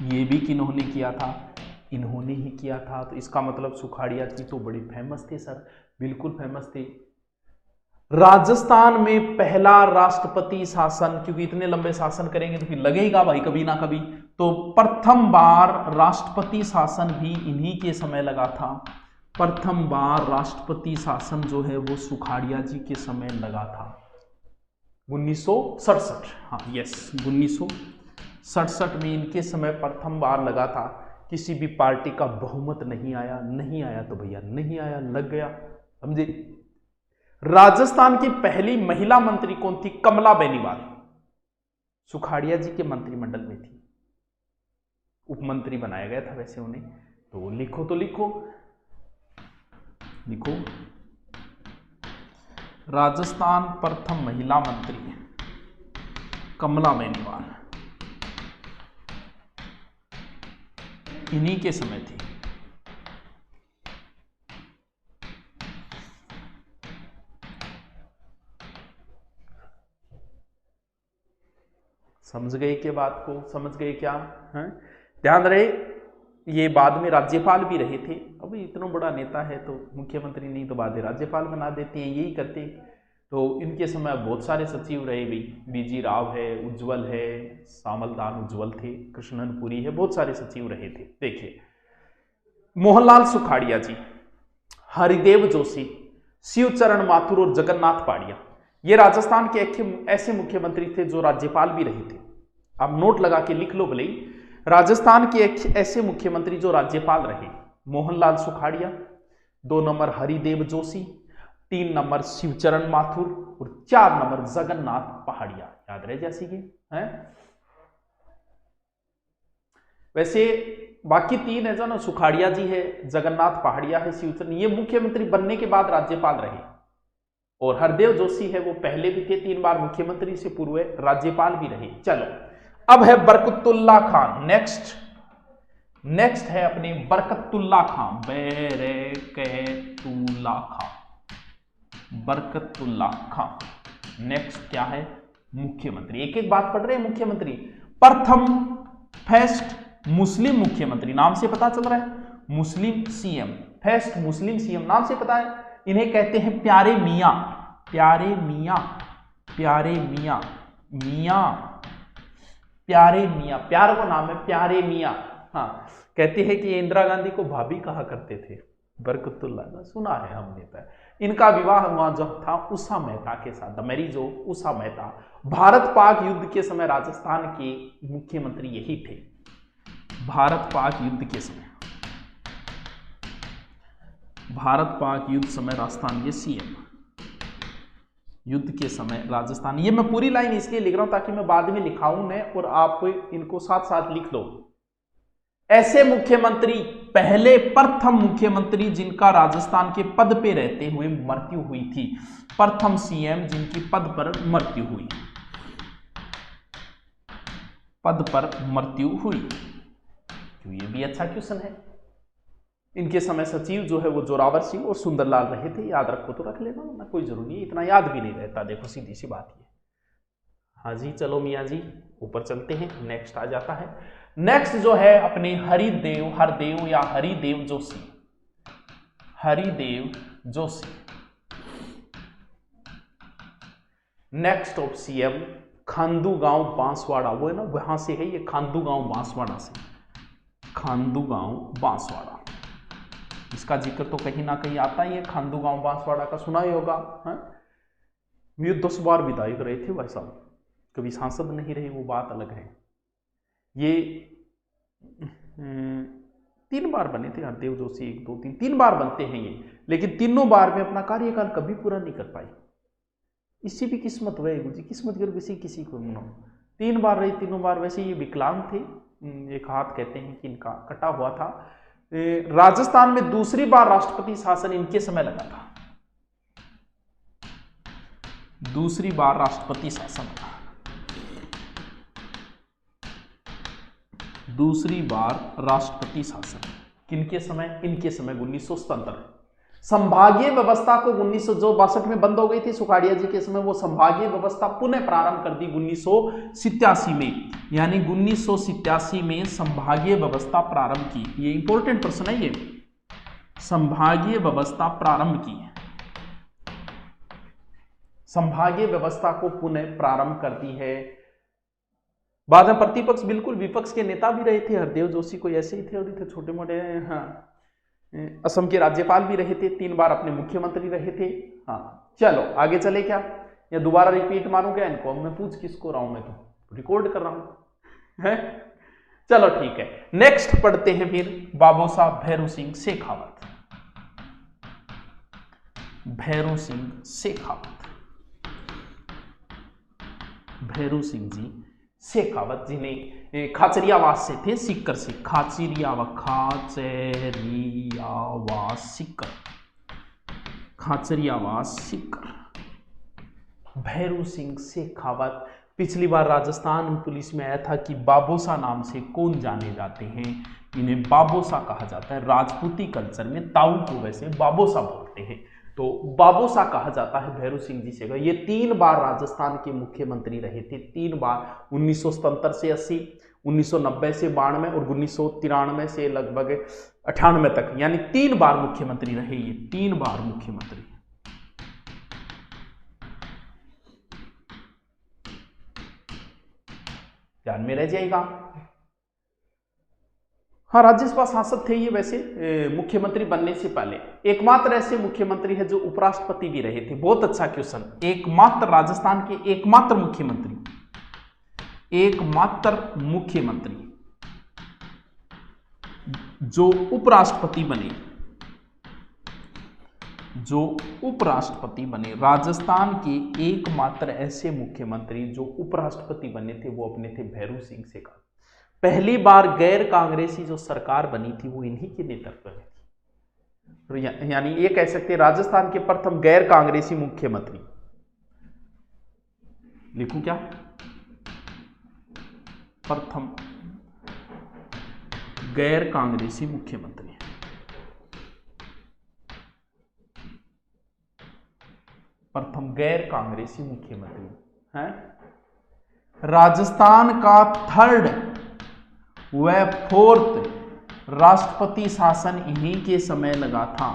ये भी किन्होंने किया था? इन्होंने ही किया था। तो इसका मतलब सुखाड़िया जी तो बड़े फेमस थे सर, बिल्कुल फेमस थे। राजस्थान में पहला राष्ट्रपति शासन, क्योंकि इतने लंबे शासन करेंगे तो फिर लगेगा भाई कभी ना कभी, तो प्रथम बार राष्ट्रपति शासन भी इन्हीं के समय लगा था। प्रथम बार राष्ट्रपति शासन जो है वो सुखाड़िया जी के समय लगा था 1967। हाँ यस, 1967 में इनके समय प्रथम बार लगा था। किसी भी पार्टी का बहुमत नहीं आया, नहीं आया तो भैया नहीं आया, लग गया, समझे? राजस्थान की पहली महिला मंत्री कौन थी? कमला बेनीवाल, सुखाड़िया जी के मंत्रिमंडल में थी, उपमंत्री बनाया गया था वैसे उन्हें। तो लिखो तो लिखो, लिखो राजस्थान प्रथम महिला मंत्री कमला बेनीवाल, इन्हीं के समय थी। समझ गए के बात को? समझ गए क्या है? ध्यान रहे, ये बाद में राज्यपाल भी रहे थे। अब इतना बड़ा नेता है तो मुख्यमंत्री नहीं तो बाद में राज्यपाल बना देते हैं, यही करते। तो इनके समय बहुत सारे सचिव रहे भाई, BG राव है, उज्जवल है, सामलदान उज्जवल थे, कृष्णनपुरी है, बहुत सारे सचिव रहे थे। देखिए, मोहनलाल सुखाड़िया जी, हरिदेव जोशी, शिवचरण माथुर और जगन्नाथ पाड़िया, ये राजस्थान के ऐसे मुख्यमंत्री थे जो राज्यपाल भी रहे थे। आप नोट लगा के लिख लो भले ही, राजस्थान के ऐसे मुख्यमंत्री जो राज्यपाल रहे, मोहनलाल सुखाड़िया, 2 नंबर हरिदेव जोशी, 3 नंबर शिवचरण माथुर और 4 नंबर जगन्नाथ पहाड़िया। याद रहे जैसी के हैं। वैसे बाकी 3 है जो ना, सुखाड़िया जी है, जगन्नाथ पहाड़िया है, शिवचरण, ये मुख्यमंत्री बनने के बाद राज्यपाल रहे। और हरदेव जोशी है वो पहले भी थे, 3 बार मुख्यमंत्री से पूर्व राज्यपाल भी रहे। चलो अब है बरकतुल्ला खान। नेक्स्ट है अपने बरकतुल्ला खान, बरकतुल्ला खान, बरकतुल्ला खान। नेक्स्ट क्या है? मुख्यमंत्री। एक एक बात पढ़ रहे हैं। मुख्यमंत्री, प्रथम फर्स्ट मुस्लिम मुख्यमंत्री, नाम से पता चल रहा है, मुस्लिम सीएम, फर्स्ट मुस्लिम सीएम, नाम से पता है। इन्हें कहते हैं प्यारे मियां, प्यारे मियां, प्यारे मियां, मियां, प्यारे मियां, प्यार को नाम है प्यारे मियां। हाँ, कहते हैं कि इंदिरा गांधी को भाभी कहा करते थे, बरकतुल्ला का सुना है हमने पर। इनका विवाह हुआ जो था उषा मेहता के साथ, the marriage of Usha Mehta. Bharat Pak युद्ध के समय राजस्थान के मुख्यमंत्री यही थे। भारत पाक युद्ध के समय, भारत पाक युद्ध समय राजस्थान के सीएम, युद्ध के समय राजस्थान। ये मैं पूरी लाइन इसलिए लिख रहा हूं ताकि मैं बाद में लिखाऊं न, और आप इनको साथ साथ लिख लो। ऐसे मुख्यमंत्री, पहले प्रथम मुख्यमंत्री जिनका राजस्थान के पद पे रहते हुए मृत्यु हुई थी, प्रथम सीएम जिनकी पद पर मृत्यु हुई, पद पर मृत्यु हुई। तो ये भी अच्छा क्वेश्चन है। इनके समय सचिव जो है वो जोरावर सिंह और सुंदरलाल रहे थे। याद रखो तो रख लेना, ना कोई जरूरी है, इतना याद भी नहीं रहता। देखो सीधी सी बात ये। हाँ जी, चलो मियाँ जी ऊपर चलते हैं। नेक्स्ट आ जाता है, नेक्स्ट जो है अपने हरदेव या Haridev Joshi, Haridev Joshi. Next of CM Khandu गांव बांसवाड़ा, वो है ना वहां से है ये, खांदू गांव बांसवाड़ा से, खांदू गांव बांसवाड़ा। इसका जिक्र तो कहीं ना कहीं आता ही है, खांदू गांव बांसवाड़ा का सुना ही होगा। ये 10 बार विधायक रहे थे भाई साहब, कभी सांसद नहीं रहे, वो बात अलग है। ये 3 बार बने थे हरदेव जोशी, 1 2 3 बार बनते हैं ये, लेकिन तीनों बार में अपना कार्यकाल कभी पूरा नहीं कर पाए। इससे भी किस्मत हुए गुरु जी, किस्मत कर किसी किसी को मनो। 3 बार रही, तीनों बार। वैसे ये विकलांग थे, एक हाथ कहते हैं कि इनका कटा हुआ था। राजस्थान में दूसरी बार राष्ट्रपति शासन इनके समय लगा था, दूसरी बार राष्ट्रपति शासन लगा, दूसरी बार राष्ट्रपति शासन किनके समय? इनके समय 1977। संभागीय व्यवस्था को 1962 में बंद हो गई थी सुखाड़िया जी के समय, वो संभागीय व्यवस्था पुनः प्रारंभ कर दी 1987 में, यानी 1987 में संभागीय व्यवस्था प्रारंभ की। ये इंपॉर्टेंट प्रश्न है, ये संभागीय व्यवस्था प्रारंभ की, संभागीय व्यवस्था को पुनः प्रारंभ कर दी है। बाद में प्रतिपक्ष बिल्कुल विपक्ष के नेता भी रहे थे, हरदेव जोशी को ऐसे ही थे, और थे छोटे मोटे। हाँ, असम के राज्यपाल भी रहे थे, 3 बार अपने मुख्यमंत्री रहे थे। हाँ चलो आगे चले क्या, या दोबारा रिपीट मारूं क्या इनको? मैं पूछ किसको रहा हूं, मैं तो रिकॉर्ड कर रहा हूं है। चलो ठीक है, नेक्स्ट पढ़ते हैं फिर बाबू साहब भैरू सिंह शेखावत। भैरू सिंह शेखावत, भैरू सिंह जी शेखावत, जिन्हें खाचरियावास से थे, सीकर से, खाचरियावास सीकर। भैरू सिंह शेखावत पिछली बार राजस्थान पुलिस में आया था कि बाबोसा नाम से कौन जाने जाते हैं, इन्हें बाबोसा कहा जाता है। राजपूती कल्चर में ताऊ को वैसे बाबोसा बोलते हैं, तो बाबोसा कहा जाता है भैरू सिंह जी शेखावत। ये 3 बार राजस्थान के मुख्यमंत्री रहे थे, 3 बार, 1977 से 80, 1990 से 92 और 1993 से लगभग 98 तक, यानी 3 बार मुख्यमंत्री रहे ये, 3 बार मुख्यमंत्री। ध्यान में रह जाएगा। हाँ, राज्यसभा सांसद थे ये वैसे मुख्यमंत्री बनने से पहले। एकमात्र ऐसे मुख्यमंत्री है जो उपराष्ट्रपति भी रहे थे। बहुत अच्छा क्वेश्चन। एकमात्र राजस्थान के एकमात्र मुख्यमंत्री, एकमात्र मुख्यमंत्री जो उपराष्ट्रपति बने, जो उपराष्ट्रपति बने, राजस्थान के एकमात्र ऐसे मुख्यमंत्री जो उपराष्ट्रपति बने थे वो अपने थे भैरू सिंह शेखावत। पहली बार गैर कांग्रेसी जो सरकार बनी थी वो इन्हीं के नेतृत्व में थी, यानी ये कह सकते हैं राजस्थान के प्रथम गैर कांग्रेसी मुख्यमंत्री। लिखूं क्या? प्रथम गैर कांग्रेसी मुख्यमंत्री, प्रथम गैर कांग्रेसी मुख्यमंत्री है। राजस्थान का 3rd व 4th राष्ट्रपति शासन इन्हीं के समय लगा था।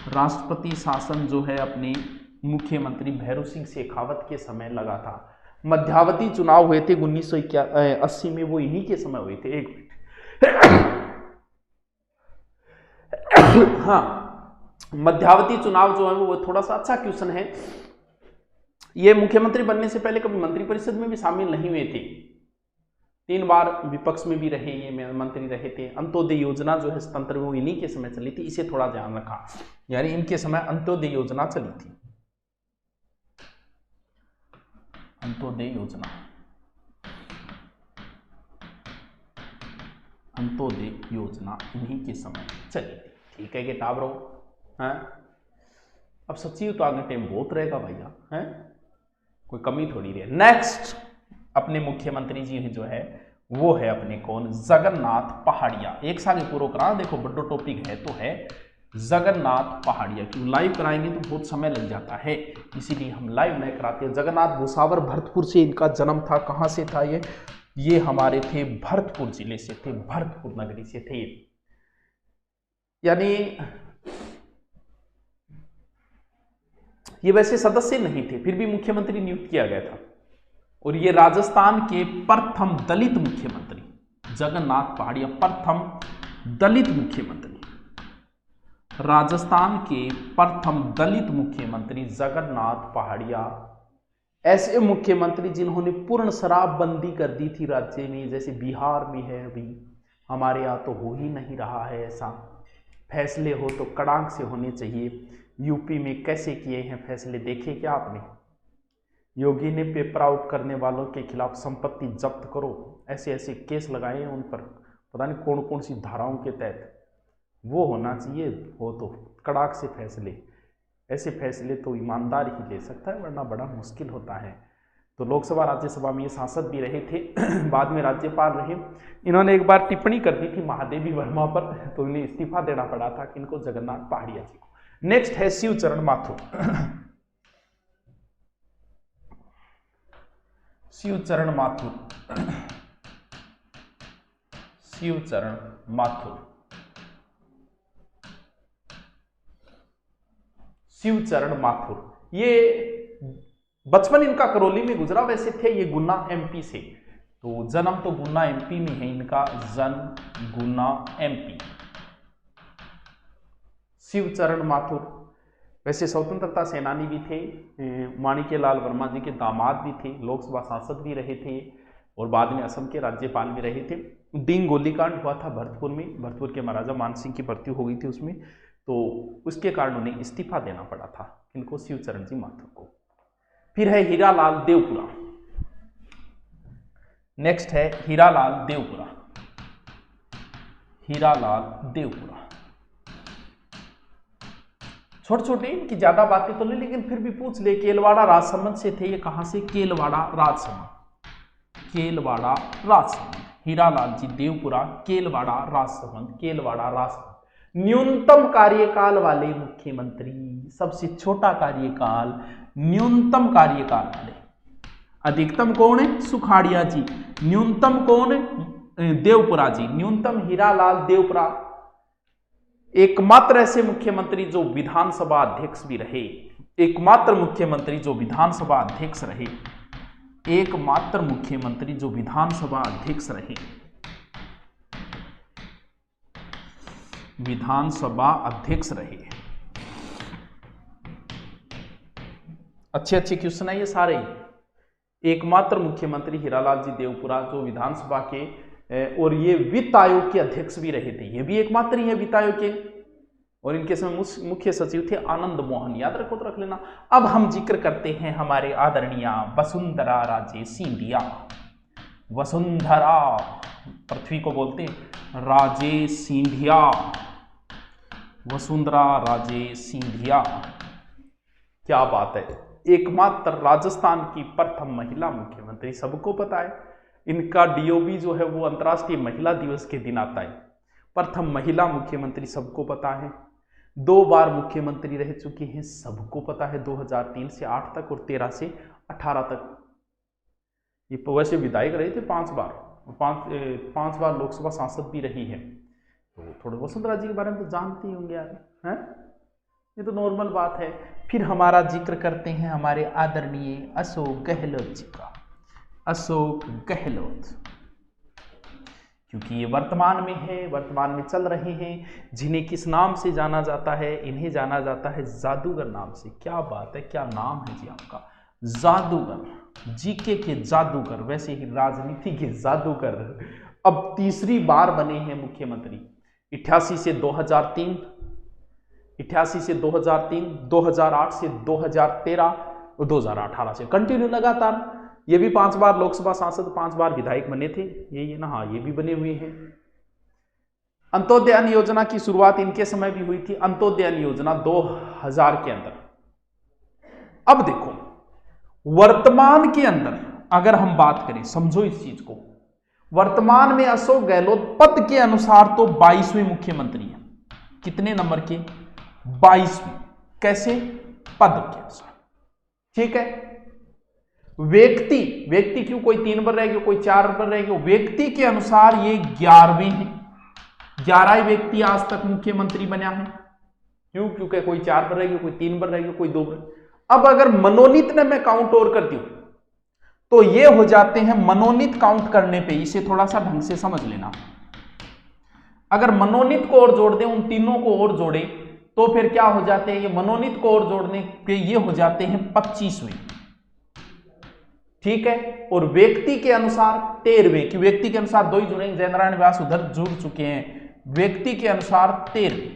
राष्ट्रपति शासन जो है अपने मुख्यमंत्री भैरू सिंह शेखावत के समय लगा था। मध्यावधि चुनाव हुए थे 1980 में, वो इन्हीं के समय हुए थे। एक हाँ, मध्यावधि चुनाव जो है वो थोड़ा सा अच्छा क्वेश्चन है। ये मुख्यमंत्री बनने से पहले कभी मंत्रिपरिषद में भी शामिल नहीं हुए थे। 3 बार विपक्ष में भी रहे, ये मंत्री रहे थे। अंत्योदय योजना जो है तंत्र वो इन्हीं के समय चली थी, इसे थोड़ा ध्यान रखा, यानी इनके समय अंत्योदय योजना चली थी। अंत्योदय योजना, अंत्योदय योजना इन्हीं के समय चली थी। ठीक है कि टाबरो है। अब सच्ची तो आगे टाइम बहुत रहेगा भैया, है कोई कमी थोड़ी रही। नेक्स्ट अपने मुख्यमंत्री जी जो है वो है अपने कौन? जगन्नाथ पहाड़िया। एक साल पूरा करा, देखो बड़ा टॉपिक है तो है जगन्नाथ पहाड़िया। क्यों लाइव कराएंगे तो बहुत समय लग जाता है, इसीलिए हम लाइव नहीं कराते। जगन्नाथ भूसावर भरतपुर से इनका जन्म था। कहां से था ये हमारे थे भरतपुर जिले से थे, भरतपुर नगरी से थे। यानी ये वैसे सदस्य नहीं थे, फिर भी मुख्यमंत्री नियुक्त किया गया था। और ये राजस्थान के प्रथम दलित मुख्यमंत्री जगन्नाथ पहाड़िया, प्रथम दलित मुख्यमंत्री, राजस्थान के प्रथम दलित मुख्यमंत्री जगन्नाथ पहाड़िया। ऐसे मुख्यमंत्री जिन्होंने पूर्ण शराबबंदी कर दी थी राज्य में, जैसे बिहार में है अभी, हमारे यहाँ तो हो ही नहीं रहा है ऐसा। फैसले हो तो कड़ाक से होने चाहिए। यूपी में कैसे किए हैं फैसले, देखे क्या आपने? योगी ने पेपर आउट करने वालों के खिलाफ संपत्ति जब्त करो, ऐसे ऐसे केस लगाए हैं उन पर, पता नहीं कौन कौन सी धाराओं के तहत। वो होना चाहिए, हो तो कड़ाक से फैसले। ऐसे फैसले तो ईमानदार ही ले सकता है, वरना बड़ा मुश्किल होता है। तो लोकसभा राज्यसभा में ये सांसद भी रहे थे बाद में राज्यपाल रहे। इन्होंने एक बार टिप्पणी कर दी थी महादेवी वर्मा पर, तो इन्हें इस्तीफा देना पड़ा था किनको, जगन्नाथ पहाड़िया जी को। नेक्स्ट है शिवचरण माथुर। शिवचरण माथुर, शिवचरण माथुर, शिवचरण माथुर। ये बचपन इनका करौली में गुजरा, वैसे थे ये गुना एमपी से, तो जन्म तो गुना एमपी में है इनका, जन्म गुना एमपी। शिवचरण माथुर वैसे स्वतंत्रता सेनानी भी थे, माणिक्यलाल वर्मा जी के दामाद भी थे, लोकसभा सांसद भी रहे थे और बाद में असम के राज्यपाल भी रहे थे। दीन गोलीकांड हुआ था भरतपुर में, भरतपुर के महाराजा मानसिंह की मृत्यु हो गई थी उसमें, तो उसके कारण उन्हें इस्तीफा देना पड़ा था, इनको शिवचरण जी माथुर को। फिर है हीरालाल देवपुरा। नेक्स्ट है हीरालाल देवपुरा, हीरालाल देवपुरा। छोटे छोटे इनकी ज्यादा बातें तो नहीं, लेकिन फिर भी पूछ ले, केलवाड़ा राजसमंद से थे ये, कहां से? केलवाड़ा राजसमंद, केलवाड़ा राजसमंद। हीरालाल जी देवपुरा, केलवाड़ा राजसमंद, केलवाड़ा राजसमंद। न्यूनतम कार्यकाल वाले मुख्यमंत्री, सबसे छोटा कार्यकाल, न्यूनतम कार्यकाल वाले। अधिकतम कौन है? सुखाड़िया जी। न्यूनतम कौन है? देवपुरा जी। न्यूनतम हीरालाल देवपुरा, एकमात्र ऐसे मुख्यमंत्री जो विधानसभा अध्यक्ष भी रहे, एकमात्र मुख्यमंत्री जो विधानसभा अध्यक्ष रहे, एकमात्र मुख्यमंत्री जो विधानसभा अध्यक्ष रहे, विधानसभा अध्यक्ष रहे। अच्छे अच्छे क्वेश्चन है ये सारे। एकमात्र मुख्यमंत्री हीरालाल जी देवपुरा जो विधानसभा के, और ये वित्त आयोग के अध्यक्ष भी रहे थे, ये भी एकमात्र ही है वित्त आयोग के। और इनके समय मुख्य सचिव थे आनंद मोहन, याद रखो तो रख लेना। अब हम जिक्र करते हैं हमारे आदरणीय वसुंधरा राजे सिंधिया। वसुंधरा, पृथ्वी को बोलते हैं राजे सिंधिया, वसुंधरा राजे सिंधिया। क्या बात है, एकमात्र राजस्थान की प्रथम महिला मुख्यमंत्री, सबको पता है। इनका डीओबी जो है वो अंतर्राष्ट्रीय महिला दिवस के दिन आता है। प्रथम महिला मुख्यमंत्री सबको पता है। 2 बार मुख्यमंत्री रह चुके हैं, सबको पता है, 2003 से 8 तक और 13 से 18 तक। ये वैसे विधायक रहे थे 5 बार, 5 बार लोकसभा सांसद भी रही है। तो थोड़ा वसुंधरा जी के बारे में तो जानते ही होंगे यार, हैं? ये तो नॉर्मल बात है। फिर हमारा जिक्र करते हैं हमारे आदरणीय अशोक गहलोत जी का। अशोक गहलोत, क्योंकि ये वर्तमान में है, वर्तमान में चल रहे हैं। जिन्हें किस नाम से जाना जाता है? इन्हें जाना जाता है जादूगर नाम से। क्या बात है, क्या नाम है जी आपका, जादूगर, जीके के जादूगर, वैसे ही राजनीति के जादूगर। अब तीसरी बार बने हैं मुख्यमंत्री, 88 से 2003, 88 से 2003, 2008 से 2013 और 2018 से कंटिन्यू लगातार। ये भी 5 बार लोकसभा सांसद, 5 बार विधायक बने थे ये ना, हाँ ये भी बने हुए हैं। अंत्योदय योजना की शुरुआत इनके समय भी हुई थी, अंत्योदय योजना 2000 के अंदर। अब देखो वर्तमान के अंदर अगर हम बात करें, समझो इस चीज को, वर्तमान में अशोक गहलोत पद के अनुसार तो 22वें मुख्यमंत्री हैं। कितने नंबर के? 22वें। कैसे? पद के अनुसार, ठीक है। व्यक्ति क्यों, कोई 3 पर रहेगी, कोई 4 पर रहेगी, व्यक्ति के अनुसार ये 11वें हैं। 11 व्यक्ति आज तक मुख्यमंत्री बना है। क्यों? क्योंकि कोई 4 पर रहेगी, कोई 3 पर रहेगी, कोई 2 पर। अब अगर मनोनीत ने मैं काउंट और कर दूं तो ये हो जाते हैं, मनोनीत काउंट करने पे, इसे थोड़ा सा ढंग से समझ लेना। अगर मनोनीत को और जोड़ दें, उन तीनों को और जोड़े तो फिर क्या हो जाते हैं, ये मनोनीत को और जोड़ने पे ये हो जाते हैं 25वें। ठीक है। और व्यक्ति के अनुसार 13वें, कि व्यक्ति के अनुसार 2 ही जुड़ेंगे, जयनारायण व्यास उधर जुड़ चुके हैं, व्यक्ति के अनुसार 13वें।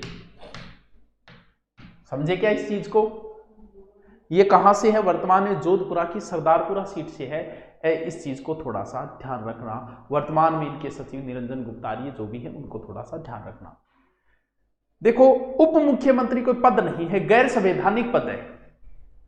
समझे क्या इस चीज को? ये कहां से है? वर्तमान में जोधपुरा की सरदारपुरा सीट से है। इस चीज को थोड़ा सा ध्यान रखना। वर्तमान में इनके सचिव निरंजन गुप्तारिया जो भी है उनको थोड़ा सा ध्यान रखना। देखो, उप मुख्यमंत्री कोई पद नहीं है, गैर संवैधानिक पद है।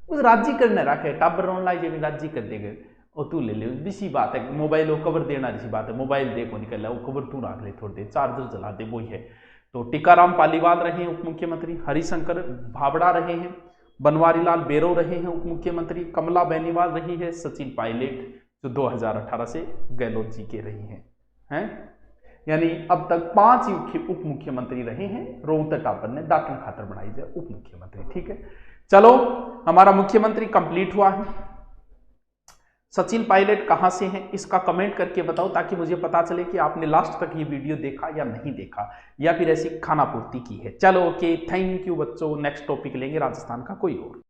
उस राज्य करने रखे टाबर ऑनलाइन भी राज्य कर देगा और तू ले ले, इसी बात है। मोबाइल वो कवर देना जैसी बात है, मोबाइल देखो निकल वो कवर तू रख ले, थोड़ी देर चार्जर जला दे, वही है। तो टीकाराम पालीवाल रहे हैं उप मुख्यमंत्री, हरिशंकर भाबड़ा रहे हैं, बनवारी लाल बेरो रहे हैं उप मुख्यमंत्री, कमला बेनीवाल रही है, सचिन पायलट जो 2018 से गहलोत जी के रही हैं। यानी अब तक 5 उप मुख्यमंत्री रहे हैं। रोहतक टापर ने दाखिल खातर बनाई जाए उप मुख्यमंत्री। ठीक है, चलो हमारा मुख्यमंत्री कंप्लीट हुआ है। सचिन पायलट कहां से हैं इसका कमेंट करके बताओ, ताकि मुझे पता चले कि आपने लास्ट तक ये वीडियो देखा या नहीं देखा, या फिर ऐसी खाना पूर्ति की है। चलो ओके, थैंक यू बच्चों। नेक्स्ट टॉपिक लेंगे राजस्थान का कोई और।